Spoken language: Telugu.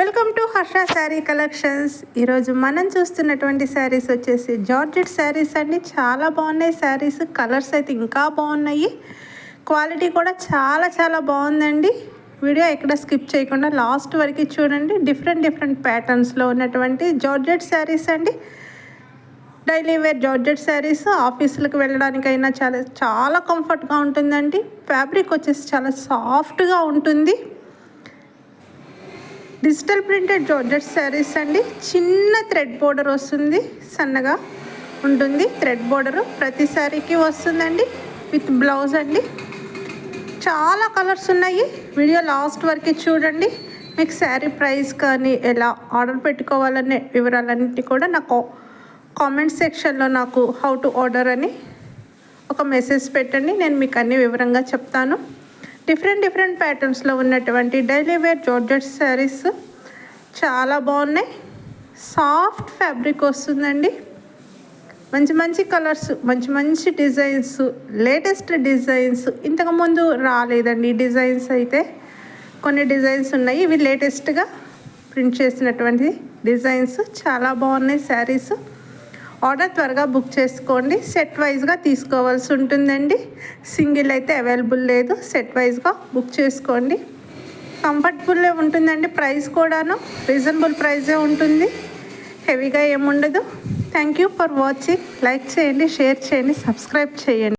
Welcome to Harsha sari collections. ఈరోజు మనం చూస్తున్నటువంటి శారీస్ వచ్చేసి జార్జెట్ శారీస్ అండి. చాలా బాగున్నాయి శారీస్. కలర్స్ అయితే ఇంకా బాగున్నాయి. క్వాలిటీ కూడా చాలా చాలా బాగుందండి. వీడియో ఎక్కడ స్కిప్ చేయకుండా లాస్ట్ వరకు చూడండి. డిఫరెంట్ ప్యాటర్న్స్లో ఉన్నటువంటి జార్జెట్ శారీస్ అండి. Daily wear georgette sarees. ఆఫీసులకు వెళ్ళడానికైనా చాలా కంఫర్ట్గా ఉంటుందండి. ఫ్యాబ్రిక్ వచ్చేసి చాలా సాఫ్ట్గా ఉంటుంది. డిజిటల్ ప్రింటెడ్ జార్జెట్ శారీస్ అండి. చిన్న థ్రెడ్ బోర్డర్ వస్తుంది, సన్నగా ఉంటుంది థ్రెడ్ బోర్డరు. ప్రతి శారీకి వస్తుందండి విత్ బ్లౌజ్ అండి. చాలా కలర్స్ ఉన్నాయి. వీడియో లాస్ట్ వరకు చూడండి. మీకు శారీ ప్రైస్ కానీ ఎలా ఆర్డర్ పెట్టుకోవాలనే వివరాలన్నింటినీ కూడా నాకు కామెంట్ సెక్షన్లో నాకు హౌ టు ఆర్డర్ అని ఒక మెసేజ్ పెట్టండి. నేను మీకు అన్ని వివరంగా చెప్తాను. డిఫరెంట్ ప్యాటర్న్స్లో ఉన్నటువంటి డైలీ వేర్ జార్జెట్ శారీస్ చాలా బాగున్నాయి. సాఫ్ట్ ఫ్యాబ్రిక్ వస్తుందండి. మంచి కలర్స్, మంచి డిజైన్స్, లేటెస్ట్ డిజైన్స్. ఇంతకుముందు రాలేదండి ఈ డిజైన్స్. అయితే కొన్ని డిజైన్స్ ఉన్నాయి. ఇవి లేటెస్ట్గా ప్రింట్ చేసినటువంటి డిజైన్స్. చాలా బాగున్నాయి శారీస్. ఆర్డర్ త్వరగా బుక్ చేసుకోండి. సెట్ వైజ్గా తీసుకోవాల్సి ఉంటుందండి. సింగిల్ అయితే అవైలబుల్ లేదు. సెట్ వైజ్గా బుక్ చేసుకోండి. కంఫర్టబుల్లే ఉంటుందండి. ప్రైస్ కూడాను రీజనబుల్ ప్రైజే ఉంటుంది. హెవీగా ఏముండదు. Thank you for watching. Like చేయండి, షేర్ చేయండి, సబ్స్క్రైబ్ చేయండి.